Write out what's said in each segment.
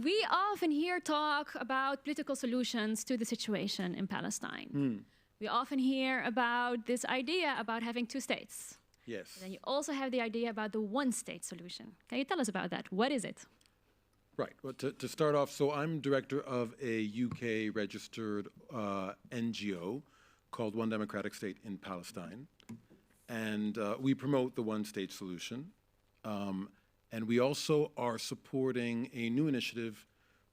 We often hear talk about political solutions to the situation in Palestine. We often hear about this idea about having two states. Yes. And then you also have the idea about the one-state solution. Can you tell us about that? What is it? Right. Well, to start off, so I'm director of a UK-registered NGO called One Democratic State in Palestine. And we promote the one-state solution. And we also are supporting a new initiative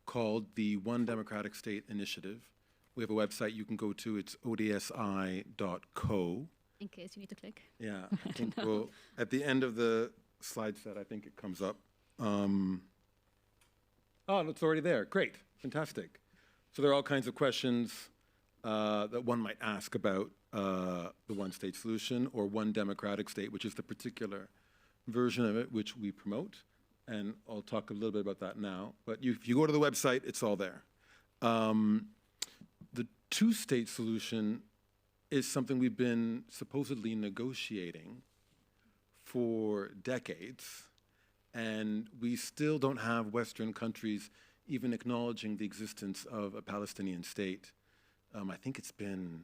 called the One Democratic State Initiative. We have a website you can go to. It's odsi.co. In case you need to click. Yeah, I think we'll, at the end of the slide set, I think it comes up. Oh, it's already there. Great, fantastic. So there are all kinds of questions that one might ask about the one-state solution or one democratic state, which is the particular version of it which we promote. And I'll talk a little bit about that now. But if you go to the website, it's all there. The two-state solution is something we've been supposedly negotiating for decades. And we still don't have Western countries even acknowledging the existence of a Palestinian state. I think it's been,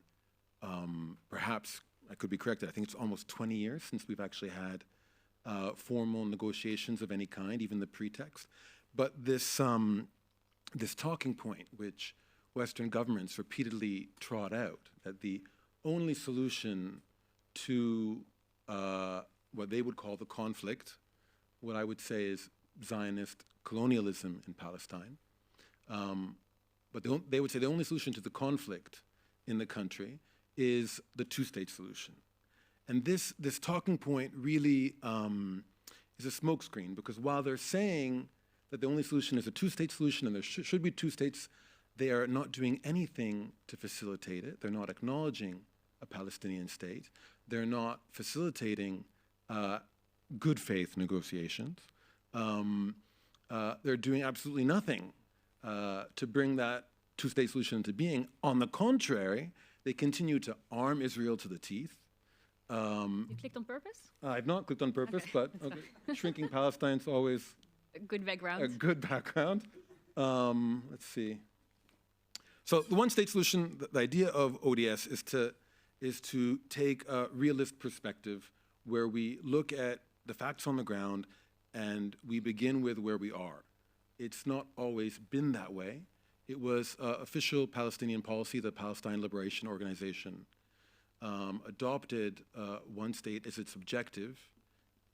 perhaps, I could be corrected, I think it's almost 20 years since we've actually had formal negotiations of any kind, even the pretext. But this, this talking point, which Western governments repeatedly trot out, that the only solution to what they would call the conflict, what I would say is Zionist colonialism in Palestine. But they would say the only solution to the conflict in the country is the two-state solution. And this talking point really is a smokescreen, because while they're saying that the only solution is a two-state solution and there should be two states, they are not doing anything to facilitate it. They're not acknowledging a Palestinian state. They're not facilitating good faith negotiations. They're doing absolutely nothing to bring that two-state solution into being. On the contrary, they continue to arm Israel to the teeth. You clicked on purpose? I've not clicked on purpose, but okay. Shrinking Palestine's always a good background. A good background. Let's see. So the one-state solution, the idea of ODS is to take a realist perspective where we look at the facts on the ground and we begin with where we are. It's not always been that way. It was official Palestinian policy, the Palestine Liberation Organization adopted one state as its objective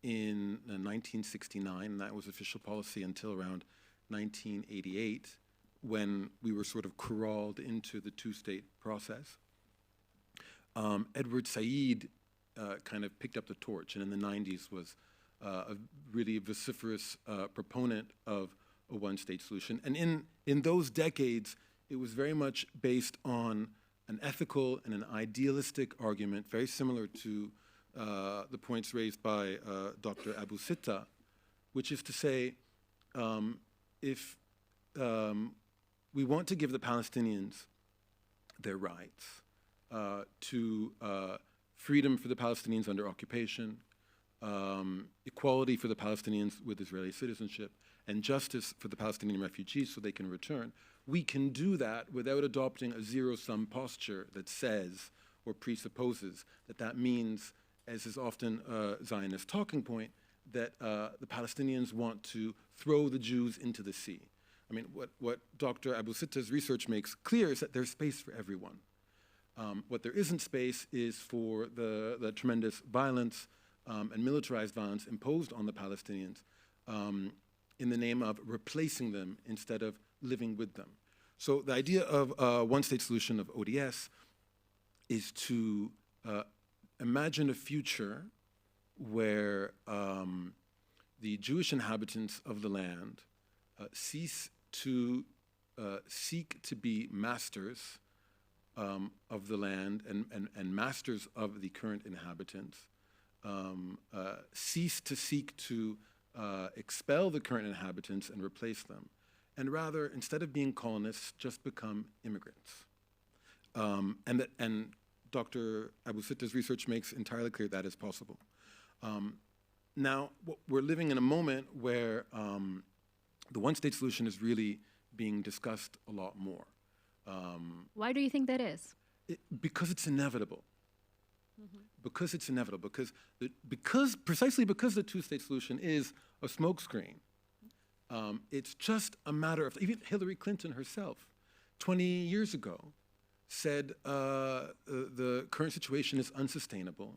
in 1969, and that was official policy until around 1988, when we were sort of corralled into the two-state process. Edward Said kind of picked up the torch, and in the 90s was a really vociferous proponent of a one-state solution. And in those decades, it was very much based on an ethical and an idealistic argument, very similar to the points raised by Dr. Abu Sitta, which is to say, if we want to give the Palestinians their rights to freedom for the Palestinians under occupation, equality for the Palestinians with Israeli citizenship, and justice for the Palestinian refugees so they can return, we can do that without adopting a zero-sum posture that says or presupposes that that means, as is often a Zionist talking point, that the Palestinians want to throw the Jews into the sea. I mean, what Dr. Abu Sitta's research makes clear is that there's space for everyone. What there isn't space is for the tremendous violence and militarized violence imposed on the Palestinians in the name of replacing them instead of living with them. So the idea of a one-state solution of ODS is to imagine a future where the Jewish inhabitants of the land cease to seek to be masters of the land and masters of the current inhabitants, cease to seek to expel the current inhabitants and replace them, and rather, instead of being colonists, just become immigrants. And Dr. Abu Sitta's research makes entirely clear that is possible. Now, we're living in a moment where the one-state solution is really being discussed a lot more. Why do you think that is? Because it's inevitable. Because it's inevitable. Precisely because the two-state solution is a smokescreen. It's just a matter of, even Hillary Clinton herself, 20 years ago, said the current situation is unsustainable.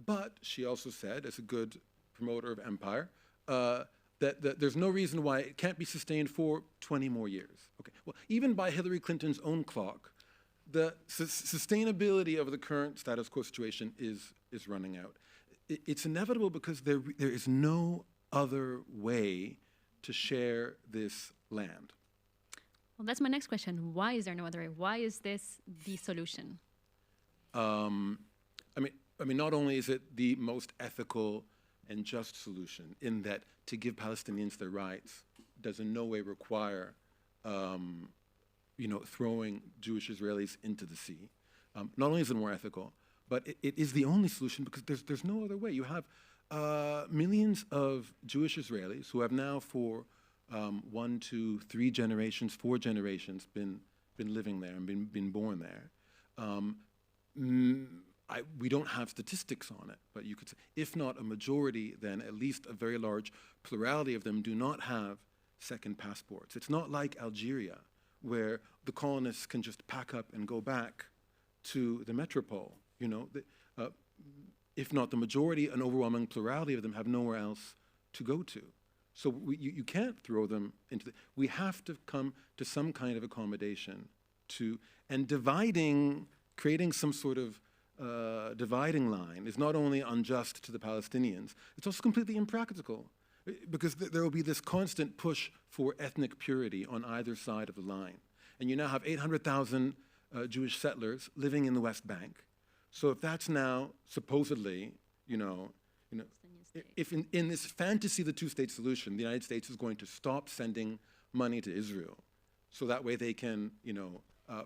But she also said, as a good promoter of empire, that there's no reason why it can't be sustained for 20 more years. Okay. Well, even by Hillary Clinton's own clock, the sustainability of the current status quo situation is running out. It's inevitable because there is no other way to share this land. Well, that's my next question. Why is there no other way? Why is this the solution? I mean, not only is it the most ethical and just solution, in that to give Palestinians their rights does in no way require, throwing Jewish Israelis into the sea. Not only is it more ethical, but it is the only solution because there's no other way. You have millions of Jewish Israelis who have now for 1, 2, 3 generations, 4 generations been living there and been born there. We don't have statistics on it, but you could say, if not a majority, then at least a very large plurality of them do not have second passports. It's not like Algeria, where the colonists can just pack up and go back to the metropole. If not the majority, an overwhelming plurality of them have nowhere else to go to. So you can't throw them into we have to come to some kind of accommodation and creating some sort of dividing line is not only unjust to the Palestinians, it's also completely impractical because there will be this constant push for ethnic purity on either side of the line. And you now have 800,000 Jewish settlers living in the West Bank. So if that's now supposedly, if in this fantasy of the two-state solution, the United States is going to stop sending money to Israel, so that way they can,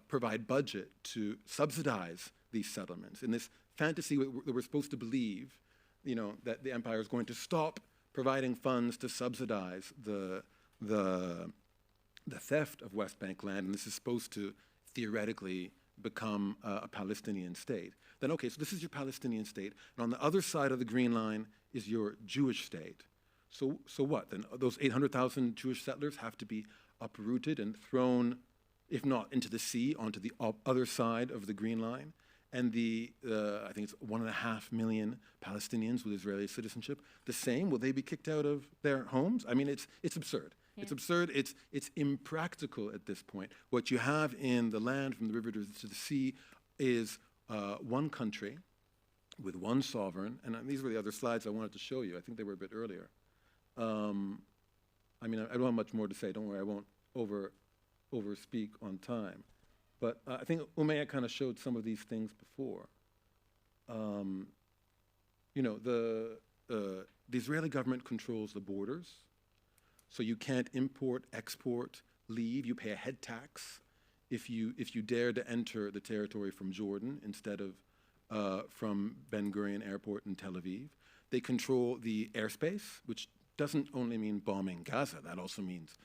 provide budget to subsidize these settlements. In this fantasy that we're supposed to believe, that the empire is going to stop providing funds to subsidize the theft of West Bank land, and this is supposed to theoretically become a Palestinian state. Then, okay, so this is your Palestinian state, and on the other side of the green line is your Jewish state. So what? Then those 800,000 Jewish settlers have to be uprooted and thrown, if not into the sea, onto the other side of the green line. And I think it's 1.5 million Palestinians with Israeli citizenship, the same, will they be kicked out of their homes? I mean, it's absurd. Yeah. It's absurd, it's impractical at this point. What you have in the land from the river to the sea is one country with one sovereign, and these were the other slides I wanted to show you. I think they were a bit earlier. I don't have much more to say. Don't worry, I won't overspeak on time. But I think Umayya kind of showed some of these things before. The Israeli government controls the borders, so you can't import, export, leave. You pay a head tax if you dare to enter the territory from Jordan instead of from Ben Gurion Airport in Tel Aviv. They control the airspace, which doesn't only mean bombing Gaza. That also means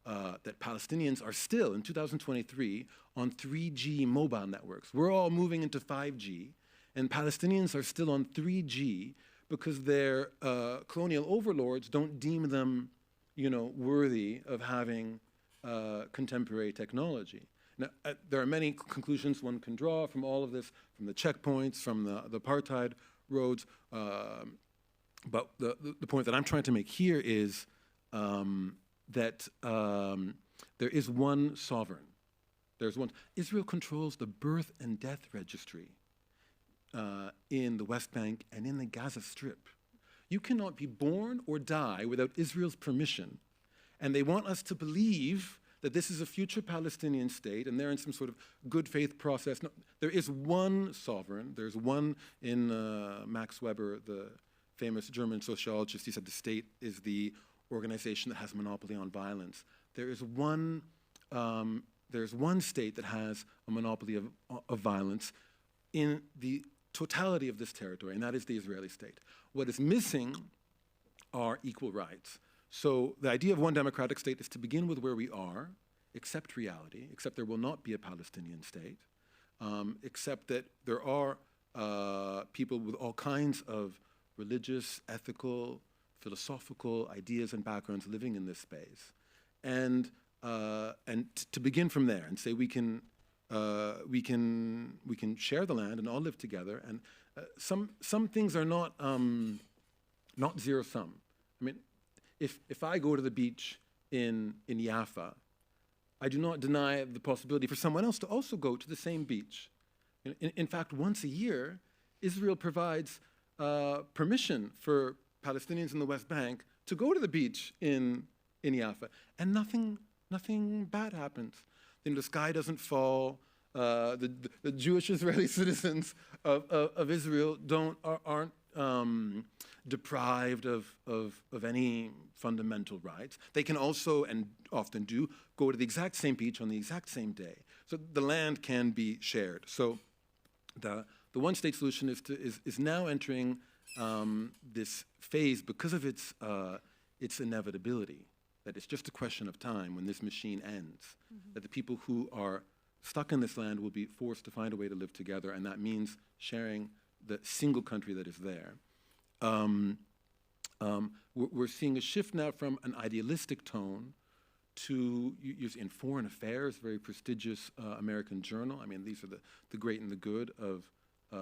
that Palestinians are still, in 2023, on 3G mobile networks. We're all moving into 5G, and Palestinians are still on 3G because their colonial overlords don't deem them, worthy of having contemporary technology. Now, there are many conclusions one can draw from all of this, from the checkpoints, from the apartheid roads, but the point that I'm trying to make here is that there is one sovereign. There's one. Israel controls the birth and death registry in the West Bank and in the Gaza Strip. You cannot be born or die without Israel's permission. And they want us to believe that this is a future Palestinian state and they're in some sort of good faith process. No, there is one sovereign. There's one in Max Weber, the famous German sociologist. He said the state is the organization that has a monopoly on violence. There's one state that has a monopoly of violence in the totality of this territory, and that is the Israeli state. What is missing are equal rights. So the idea of one democratic state is to begin with where we are, accept reality, accept there will not be a Palestinian state, accept that there are people with all kinds of religious, ethical, philosophical ideas and backgrounds living in this space, and to begin from there and say we can share the land and all live together. And some things are not zero sum. I mean, if I go to the beach in Jaffa, I do not deny the possibility for someone else to also go to the same beach. In fact, once a year, Israel provides permission for Palestinians in the West Bank to go to the beach in Jaffa, and nothing bad happens. The sky doesn't fall. The Jewish Israeli citizens of Israel aren't deprived of any fundamental rights. They can also, and often do, go to the exact same beach on the exact same day. So the land can be shared. So the one-state solution is now entering this phase because of its inevitability, that it's just a question of time when this machine ends, that the people who are stuck in this land will be forced to find a way to live together, and that means sharing the single country that is there. We're seeing a shift now from an idealistic tone to, in Foreign Affairs, very prestigious American journal. I mean, these are the great and the good of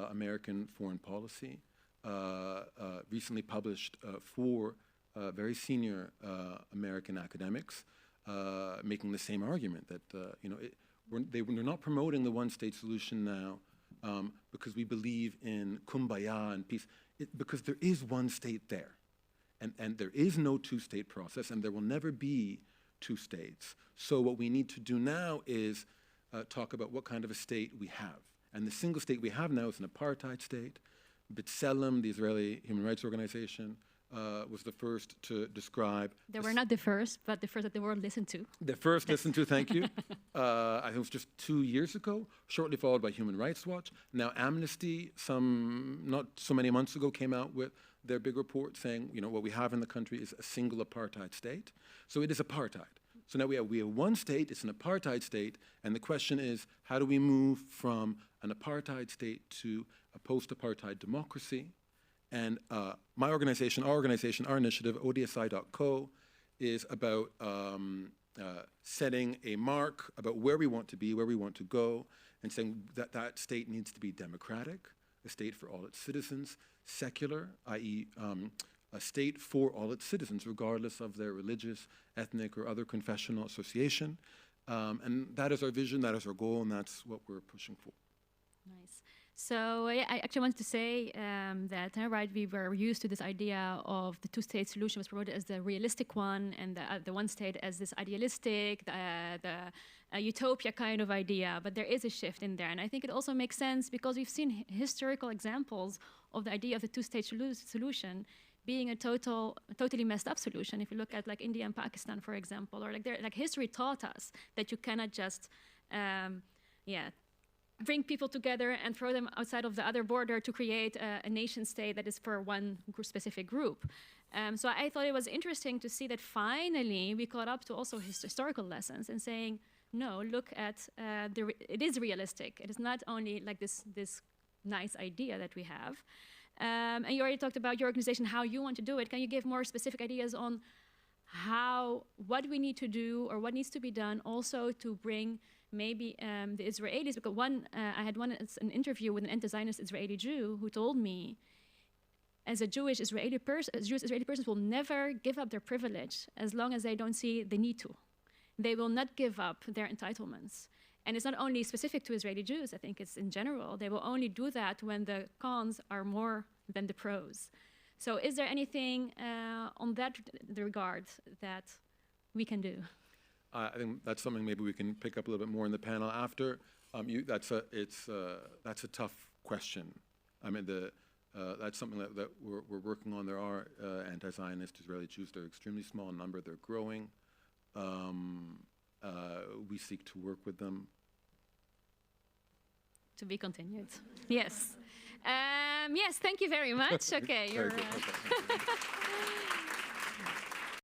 American foreign policy. Recently published 4 very senior American academics making the same argument that we're not promoting the one-state solution now because we believe in kumbaya and peace, because there is one state there, and there is no two-state process, and there will never be 2 states. So what we need to do now is talk about what kind of a state we have. And the single state we have now is an apartheid state. B'Tselem, the Israeli human rights organization, was the first to describe. They were not the first, but the first that the world listened to. The first listened to, thank you. I think it was just 2 years ago, shortly followed by Human Rights Watch. Now Amnesty, not so many months ago, came out with their big report saying, what we have in the country is a single apartheid state. So it is apartheid. So now we have one state, it's an apartheid state, and the question is, how do we move from an apartheid state to a post-apartheid democracy? And my organization, our initiative, ODSI.co, is about setting a mark about where we want to be, where we want to go, and saying that state needs to be democratic, a state for all its citizens, secular, i.e. A state for all its citizens, regardless of their religious, ethnic, or other confessional association. And that is our vision, that is our goal, and that's what we're pushing for. Nice. So I actually wanted to say that, we were used to this idea of the two-state solution was promoted as the realistic one, and the one state as this idealistic, the utopia kind of idea. But there is a shift in there, and I think it also makes sense because we've seen historical examples of the idea of the two-state solution being a totally messed up solution. If you look at India and Pakistan, for example, or history taught us that you cannot just, bring people together and throw them outside of the other border to create a nation state that is for one specific group. So I thought it was interesting to see that finally we caught up to also historical lessons and saying, no, look at, it is realistic. It is not only this nice idea that we have. And you already talked about your organization, how you want to do it. Can you give more specific ideas on what we need to do or what needs to be done also to bring maybe the Israelis, because I had an interview with an anti-Zionist Israeli Jew who told me, as a Jewish Israeli person will never give up their privilege as long as they don't see the need to. They will not give up their entitlements. And it's not only specific to Israeli Jews, I think it's in general. They will only do that when the cons are more than the pros. So is there anything on that regard that we can do? I think that's something maybe we can pick up a little bit more in the panel after. That's a tough question. I mean, that's something that we're working on. There are anti-Zionist Israeli Jews. They're extremely small in number. They're growing. We seek to work with them. To be continued. Yes. Yes, thank you very much. Okay. Very good. Okay.